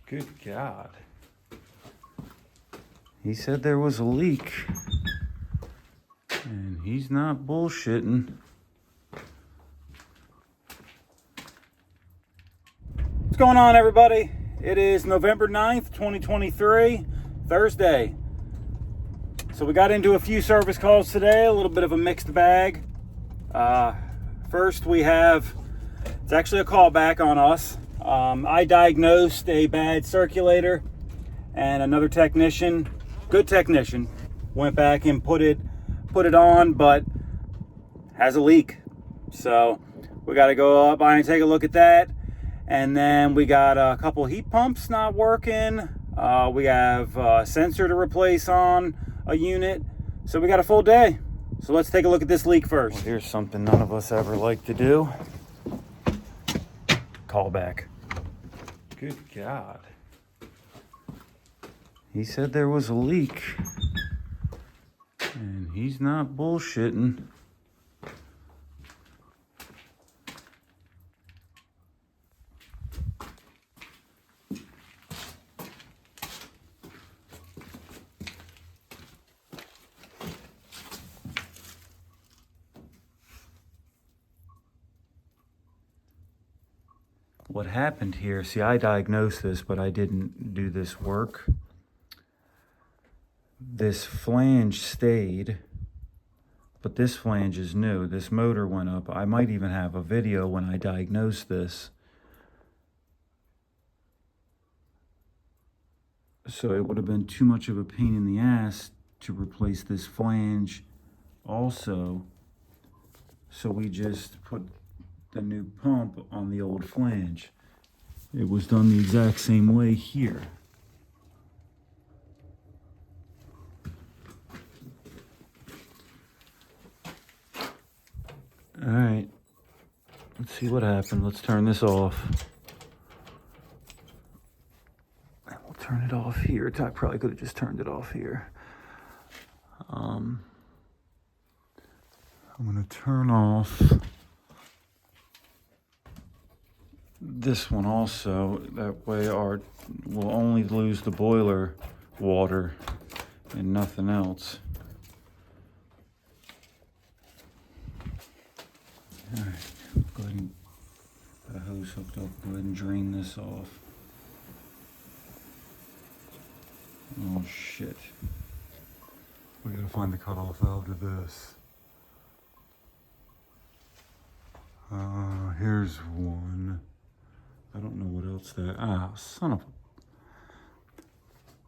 Good God. He said there was a leak. And he's not bullshitting. What's going on, everybody? It is November 9th, 2023, Thursday. So we got into a few service calls today, a little bit of a mixed bag. First we have, it's actually a callback on us. I diagnosed a bad circulator, and another technician, good technician, went back and put it on, but has a leak. So we got to go up by and take a look at that. And then we got a couple heat pumps not working. We have a sensor to replace on a unit. So we got a full day. So let's take a look at this leak first. Well, here's something none of us ever like to do. Call back. Good God. He said there was a leak. And he's not bullshitting. What happened here, see, I diagnosed this, but I didn't do this work. This flange stayed, but this flange is new. This motor went up. I might even have a video when I diagnosed this. So it would have been too much of a pain in the ass to replace this flange also. So we just put the new pump on the old flange. It was done the exact same way here. All right, let's see what happened. Let's turn this off. And we'll turn it off here. I probably could have just turned it off here. I'm gonna turn off this one also. That way we'll only lose the boiler water and nothing else. All right, go ahead and got a hose hooked up. Go ahead and drain this off. Oh shit. We gotta find the cutoff valve to this. Here's one. I don't know what else that, son of a.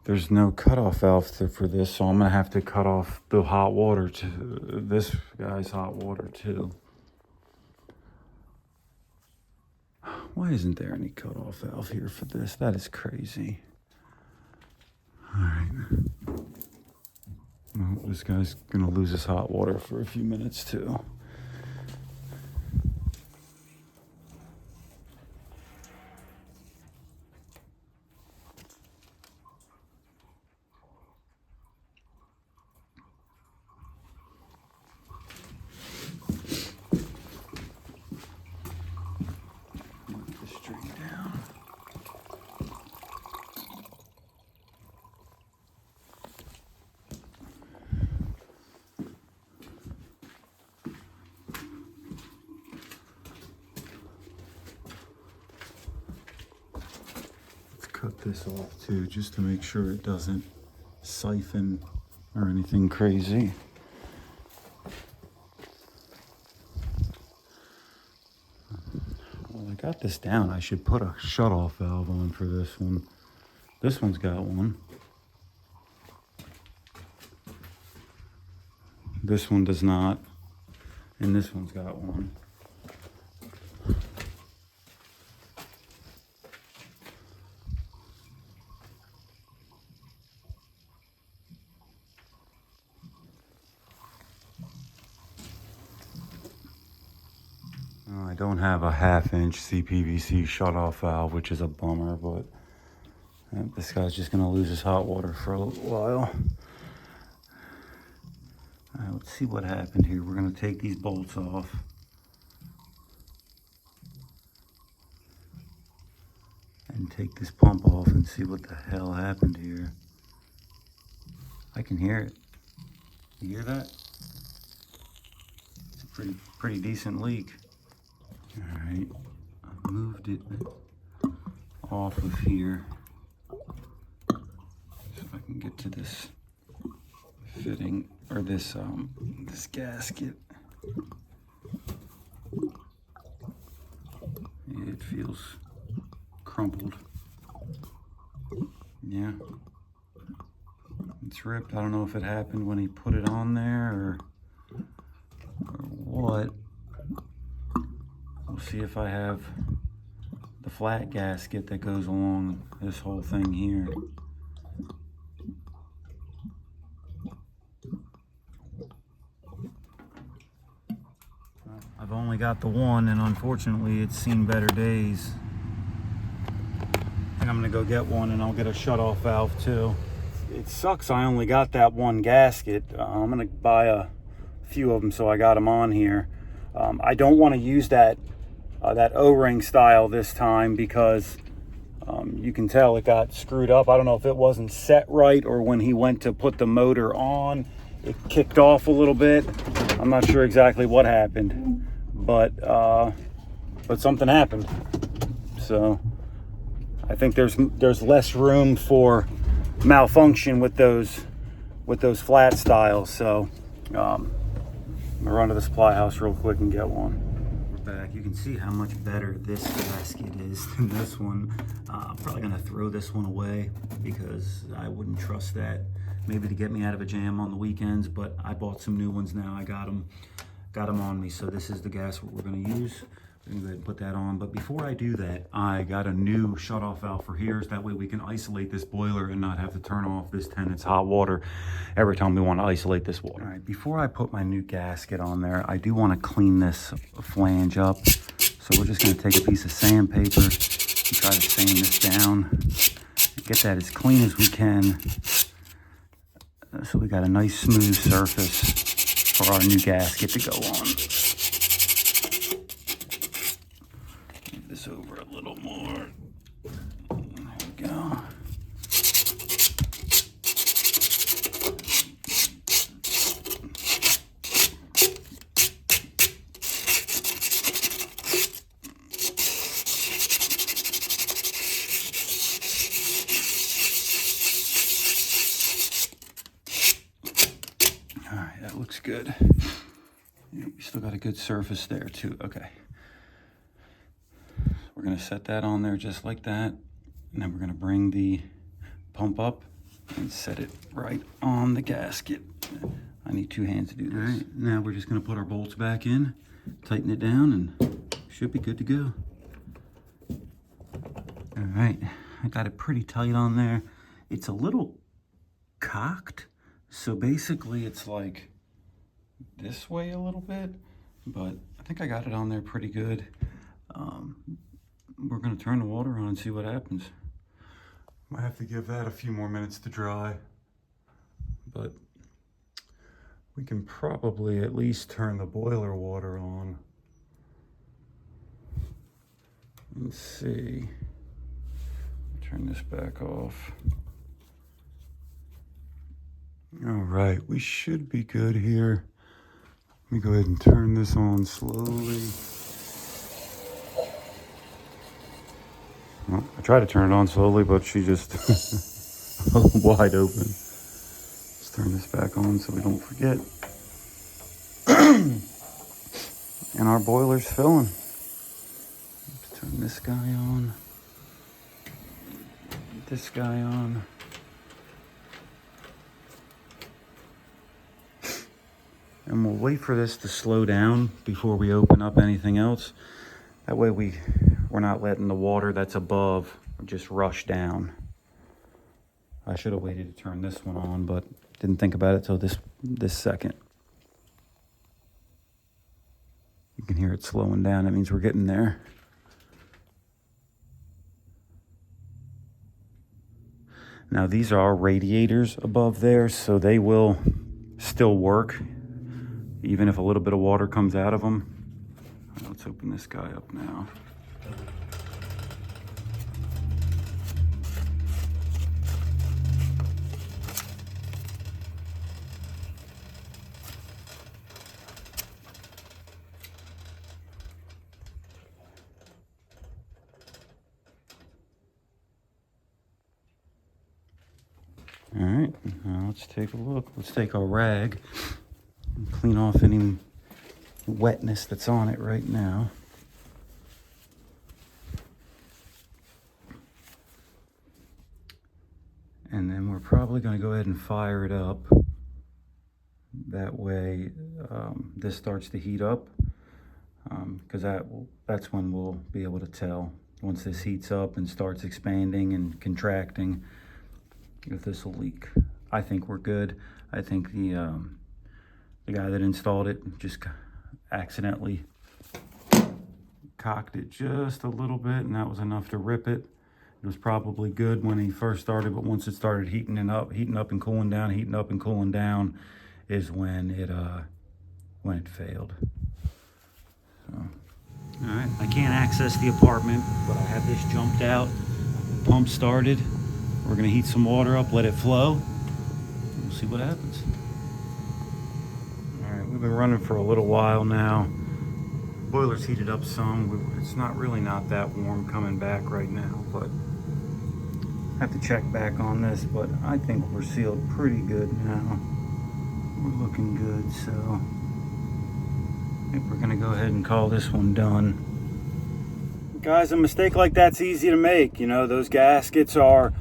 There's no cutoff valve for this, so I'm gonna have to cut off the hot water to this guy's hot water too. Why isn't there any cutoff valve here for this? That is crazy. All right. Well, this guy's gonna lose his hot water for a few minutes too. Cut this off too, just to make sure it doesn't siphon or anything crazy. Well, I got this down. I should put a shutoff valve on for this one. This one's got one. This one does not. And this one's got one. I don't have a 1/2-inch CPVC shutoff valve, which is a bummer, but this guy's just gonna lose his hot water for a little while. All right, let's see what happened here. We're gonna take these bolts off. and take this pump off and see what the hell happened here. I can hear it. You hear that? It's a pretty decent leak. All right, I moved it off of here so I can get to this fitting, or this gasket. It feels crumpled. Yeah, it's ripped. I don't know if it happened when he put it on there or what. We'll see if I have the flat gasket that goes along this whole thing here. I've only got the one, and unfortunately it's seen better days. I think I'm gonna go get one, and I'll get a shut-off valve too. It sucks I only got that one gasket. I'm gonna buy a few of them so I got them on here. I don't want to use that O-ring style this time because you can tell it got screwed up. I don't know if it wasn't set right or when he went to put the motor on, it kicked off a little bit. I'm not sure exactly what happened, but something happened. So I think there's less room for malfunction with those flat styles. So I'm gonna run to the supply house real quick and get one. We're back. You can see how much better this gasket is than this one. I'm probably gonna throw this one away because I wouldn't trust that. Maybe to get me out of a jam on the weekends, but I bought some new ones now. I got them on me. So this is the gasket we're gonna use. We're gonna go ahead and put that on. But before I do that, I got a new shut-off valve for here. That way we can isolate this boiler and not have to turn off this 10-inch hot water every time we want to isolate this water. All right, before I put my new gasket on there, I do want to clean this flange up. So we're just gonna take a piece of sandpaper and try to sand this down. Get that as clean as we can. So we got a nice smooth surface for our new gasket to go on. Move this over a little more. There we go. All right, that looks good. Yeah, we still got a good surface there too. Okay. We're gonna set that on there just like that. And then we're gonna bring the pump up and set it right on the gasket. I need two hands to do this. All right, now we're just gonna put our bolts back in, tighten it down, and should be good to go. All right, I got it pretty tight on there. It's a little cocked. So basically it's like this way a little bit, but I think I got it on there pretty good. We're gonna turn the water on and see what happens. Might have to give that a few more minutes to dry, but we can probably at least turn the boiler water on. Let's see, turn this back off. All right, we should be good here. Let me go ahead and turn this on slowly. Well, I tried to turn it on slowly, but she just wide open. Let's turn this back on so we don't forget. And our boiler's filling. Let's turn this guy on. This guy on. And we'll wait for this to slow down before we open up anything else. That way we're not letting the water that's above just rush down. I should have waited to turn this one on, but didn't think about it till this second. You can hear it slowing down. That means we're getting there. Now these are our radiators above there, so they will still work even if a little bit of water comes out of them. Let's open this guy up now. All right, now let's take a look. Let's take a rag and clean off any wetness that's on it right now. And then we're probably going to go ahead and fire it up. That way this starts to heat up, because that's when we'll be able to tell, once this heats up and starts expanding and contracting, if this will leak. I think we're good. I think the guy that installed it just accidentally cocked it just a little bit, and that was enough to rip it. It was probably good when he first started, but once it started heating up and cooling down, heating up and cooling down, is when it failed. So, all right, I can't access the apartment, but I have this jumped out. Pump started. We're gonna heat some water up, let it flow. We'll see what happens. All right, we've been running for a little while now. Boiler's heated up some. It's not that warm coming back right now, but I have to check back on this, but I think we're sealed pretty good now. We're looking good, so I think we're gonna go ahead and call this one done. Guys, a mistake like that's easy to make. You know, those gaskets are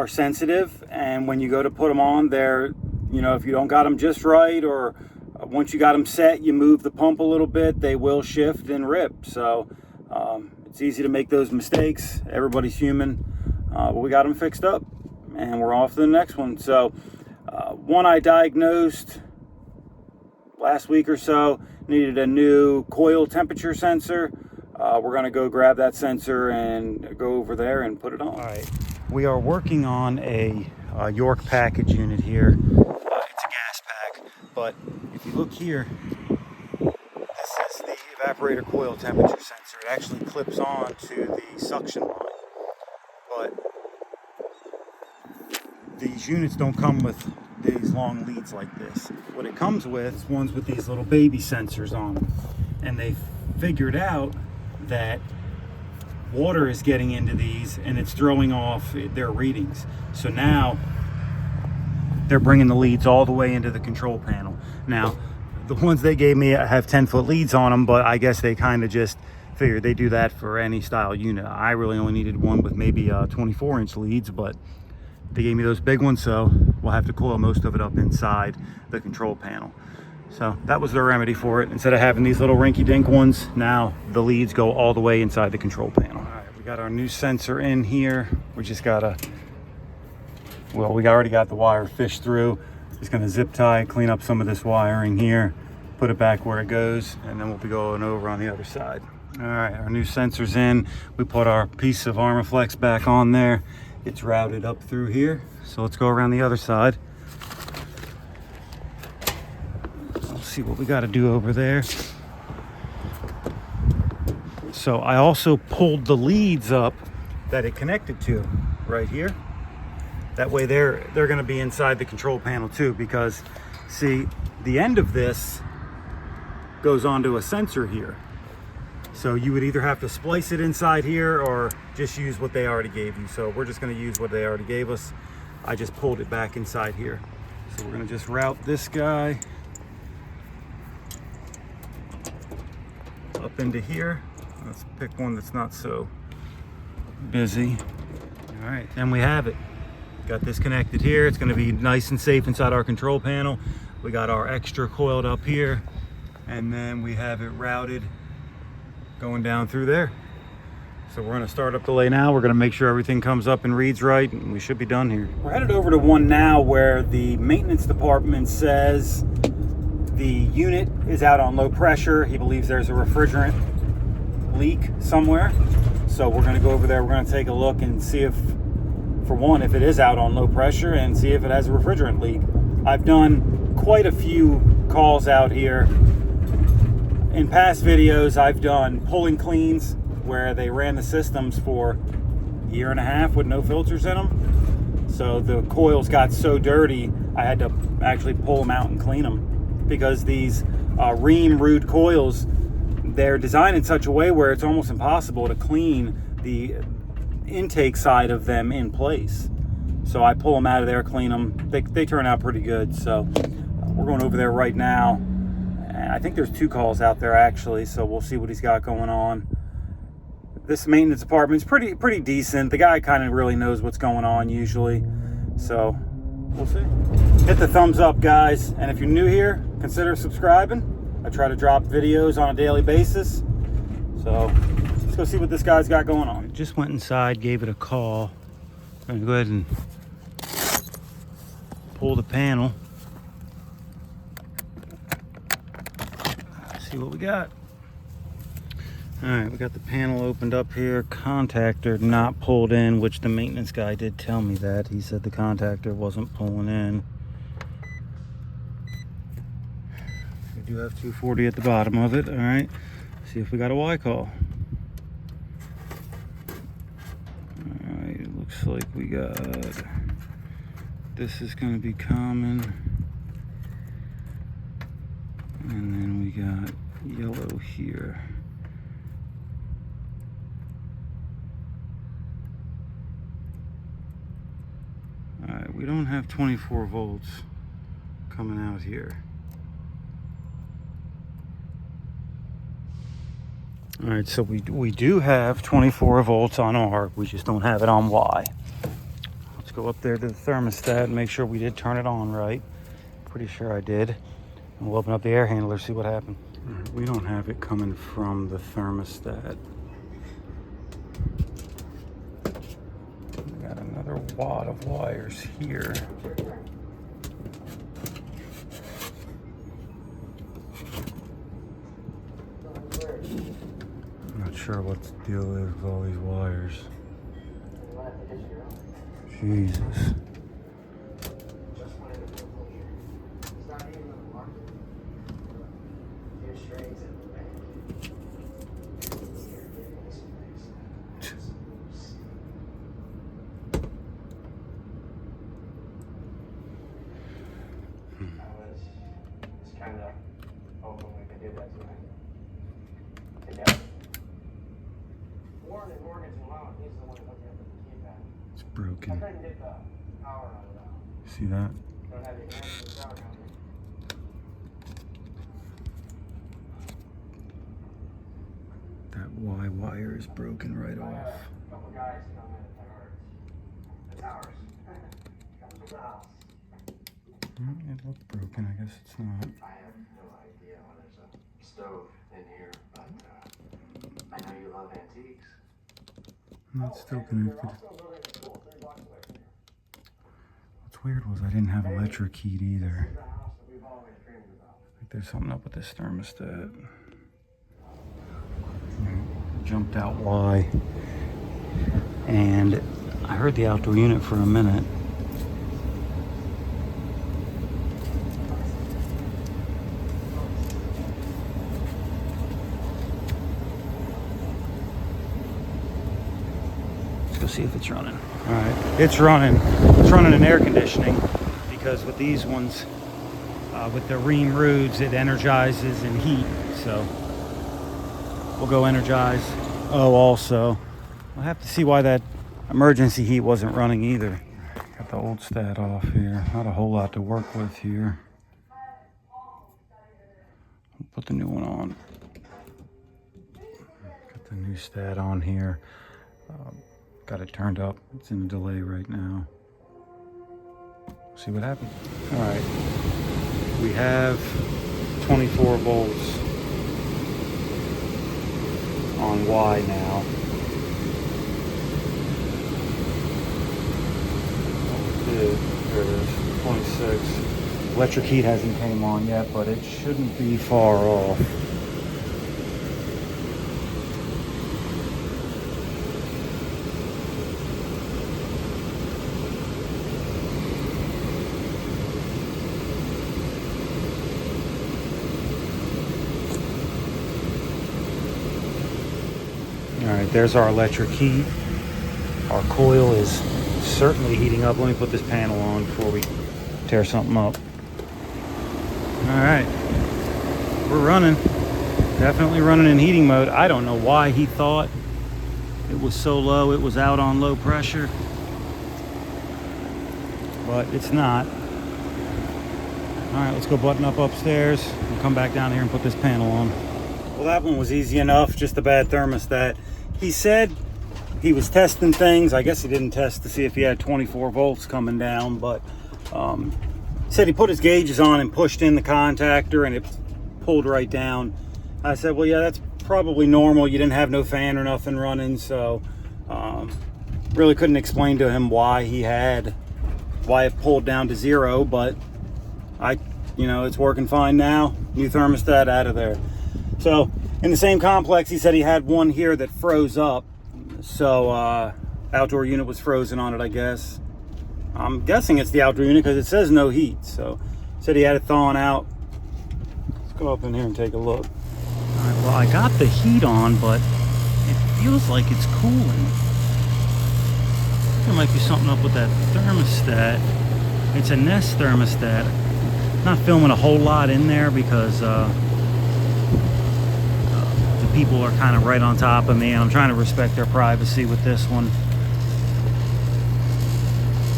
sensitive, and when you go to put them on, they're, you know, if you don't got them just right, or once you got them set, you move the pump a little bit, they will shift and rip. So it's easy to make those mistakes. Everybody's human, but we got them fixed up, and we're off to the next one. So one I diagnosed last week or so needed a new coil temperature sensor. We're going to go grab that sensor and go over there and put it on. All right, we are working on a York package unit here. It's a gas pack, but if you look here, this is the evaporator coil temperature sensor. It actually clips on to the suction line, but these units don't come with these long leads like this. What it comes with is ones with these little baby sensors on them, and they figured out that water is getting into these and it's throwing off their readings. So now they're bringing the leads all the way into the control panel. Now, the ones they gave me have 10-foot leads on them, but I guess they kind of just figured they do that for any style unit. I really only needed one with maybe 24-inch leads, but they gave me those big ones, so we'll have to coil most of it up inside the control panel. So that was the remedy for it. Instead of having these little rinky-dink ones, now the leads go all the way inside the control panel. All right, we got our new sensor in here. We just gotta, well, we already got the wire fished through. Just gonna zip tie, clean up some of this wiring here, put it back where it goes, and then we'll be going over on the other side. All right, our new sensor's in. We put our piece of Armaflex back on there. It's routed up through here. So let's go around the other side. See what we got to do over there. So I also pulled the leads up that it connected to right here. That way they're going to be inside the control panel too, because see, the end of this goes onto a sensor here. So you would either have to splice it inside here or just use what they already gave you. So we're just going to use what they already gave us. I just pulled it back inside here. So we're going to just route this guy up into here. Let's pick one that's not so busy. All right, and we have it. Got this connected here. It's going to be nice and safe inside our control panel. We got our extra coiled up here, and then we have it routed going down through there. So we're going to start up the lay now. We're going to make sure everything comes up and reads right, and we should be done here. We're headed over to one now where the maintenance department says the unit is out on low pressure. He believes there's a refrigerant leak somewhere. So we're going to go over there. We're going to take a look and see if, for one, if it is out on low pressure, and see if it has a refrigerant leak. I've done quite a few calls out here. In past videos, I've done pull and cleans where they ran the systems for a year and a half with no filters in them. So the coils got so dirty, I had to actually pull them out and clean them, because these Ruud coils, they're designed in such a way where it's almost impossible to clean the intake side of them in place. So I pull them out of there, clean them. They turn out pretty good. So we're going over there right now. And I think there's 2 calls out there actually. So we'll see what he's got going on. This maintenance department's pretty decent. The guy kind of really knows what's going on usually. So we'll see. Hit the thumbs up, guys. And if you're new here, consider subscribing. I try to drop videos on a daily basis. So let's go see what this guy's got going on. Just went inside, gave it a call. I'm gonna go ahead and pull the panel. See what we got. All right, we got the panel opened up here. Contactor not pulled in, which the maintenance guy did tell me that. He said the contactor wasn't pulling in. We do have 240 at the bottom of it. All right, see if we got a Y call. All right, it looks like we got, this is gonna be common. And then we got yellow here. All right, we don't have 24 volts coming out here. All right, so we do have 24 volts on R. We just don't have it on Y. Let's go up there to the thermostat and make sure we did turn it on right. Pretty sure I did. And we'll open up the air handler, see what happened. All right, we don't have it coming from the thermostat. We got another wad of wires here. I'm not sure what the deal is with all these wires. Jesus. It's broken. See that? That Y wire is broken right off. It looked broken. I guess it's not. I have no idea when there's a stove in here, but I know you love antiques. It's still connected. What's weird was I didn't have electric heat either. I think there's something up with this thermostat. Jumped out Y, and I heard the outdoor unit for a minute. Go see if it's running. All right, it's running. It's running in air conditioning because with these ones, with the Rheem Ruuds, it energizes in heat. So we'll go energize. Oh, also, I'll have to see why that emergency heat wasn't running either. Got the old stat off here. Not a whole lot to work with here. I'll put the new one on. Got the new stat on here. Got it turned up. It's in a delay right now. See what happens. All right. We have 24 volts on Y now. There it is, 26. Electric heat hasn't came on yet, but it shouldn't be far off. All right, there's our electric heat. Our coil is certainly heating up. Let me put this panel on before we tear something up. All right, we're running. Definitely running in heating mode. I don't know why he thought it was so low. It was out on low pressure. but it's not. All right, let's go button up upstairs and come back down here and put this panel on. Well, that one was easy enough, just a bad thermostat. He said he was testing things. I guess he didn't test to see if he had 24 volts coming down, but said he put his gauges on and pushed in the contactor and it pulled right down. I said, well, yeah, that's probably normal. You didn't have no fan or nothing running, so really couldn't explain to him why it pulled down to 0, but it's working fine now. New thermostat out of there. So in the same complex, he said he had one here that froze up. So outdoor unit was frozen on it, I guess. I'm guessing it's the outdoor unit because it says no heat. So said he had it thawing out. Let's go up in here and take a look. All right, well, I got the heat on, but it feels like it's cooling. There might be something up with that thermostat. It's a Nest thermostat. Not filming a whole lot in there because the people are kind of right on top of me, and I'm trying to respect their privacy with this one.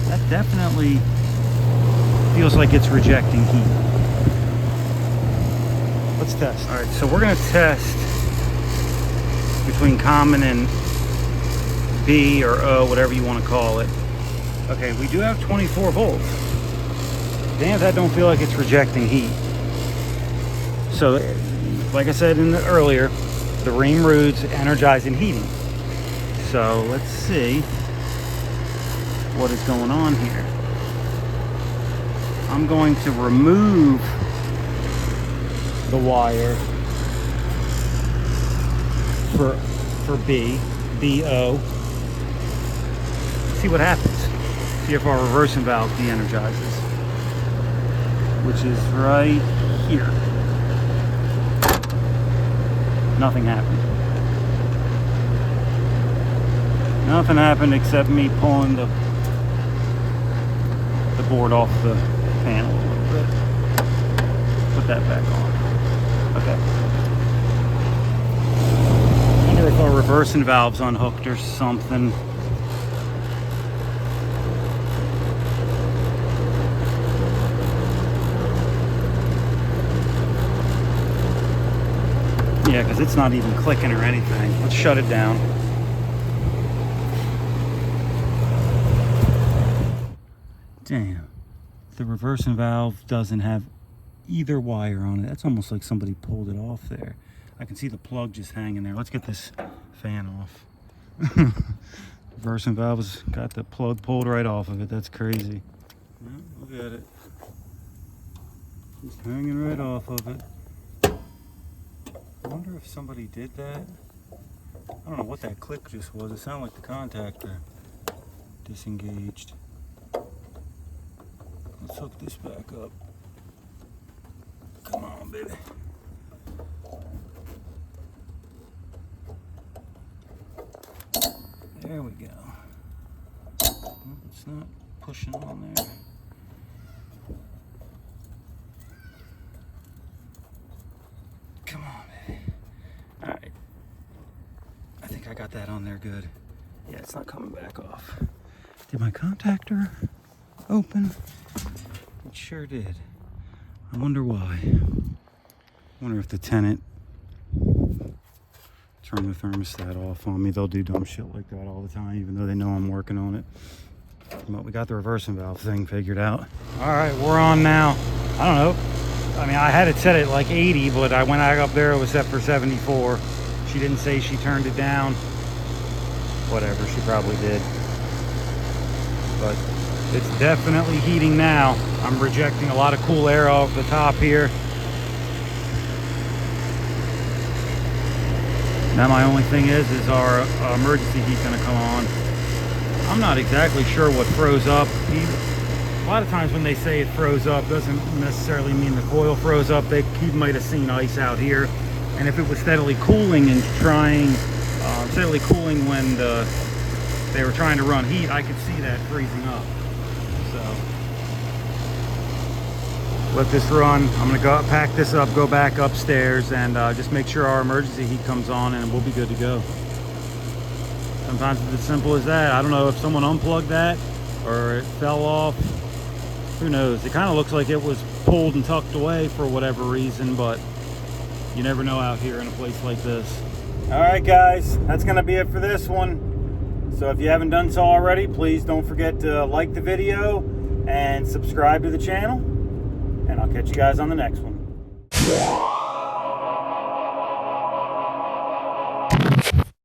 That definitely feels like it's rejecting heat. Let's test. All right, so we're going to test between common and B or O, whatever you want to call it. Okay, we do have 24 volts. Damn, that don't feel like it's rejecting heat. So, like I said earlier, the Ruud's energizing heating. So let's see what is going on here. I'm going to remove the wire for BO. See what happens. See if our reversing valve de-energizes, which is right here. Nothing happened. Nothing happened except me pulling the board off the panel a little bit. Put that back on. Okay. I wonder if our reversing valve's unhooked or something. Yeah, because it's not even clicking or anything. Let's shut it down. Damn. The reversing valve doesn't have either wire on it. That's almost like somebody pulled it off there. I can see the plug just hanging there. Let's get this fan off. Reversing valve's got the plug pulled right off of it. That's crazy. Well, look at it. Just hanging right off of it. I wonder if somebody did that. I don't know what that click just was. It sounded like the contactor disengaged. Let's hook this back up. Come on, baby. There we go. It's not pushing on there. Come on, baby. All right. I think I got that on there good. Yeah, it's not coming back off. Did my contactor open? It sure did. I wonder why. I wonder if the tenant turned the thermostat off on me. They'll do dumb shit like that all the time, even though they know I'm working on it. But we got the reversing valve thing figured out. All right, we're on now. I don't know. I mean, I had it set at like 80, but when I got up there, it was set for 74. She didn't say she turned it down. Whatever, she probably did. But it's definitely heating now. I'm rejecting a lot of cool air off the top here. Now my only thing is our emergency heat gonna come on? I'm not exactly sure what froze up. A lot of times when they say it froze up, doesn't necessarily mean the coil froze up. He might have seen ice out here, and if it was steadily cooling and steadily cooling when they were trying to run heat, I could see that freezing up. So let this run. I'm gonna go pack this up, go back upstairs, and just make sure our emergency heat comes on, and we'll be good to go. Sometimes it's as simple as that. I don't know if someone unplugged that or it fell off. Who knows? It kind of looks like it was pulled and tucked away for whatever reason, but you never know out here in a place like this. All right, guys, that's going to be it for this one. So if you haven't done so already, please don't forget to like the video and subscribe to the channel. And I'll catch you guys on the next one.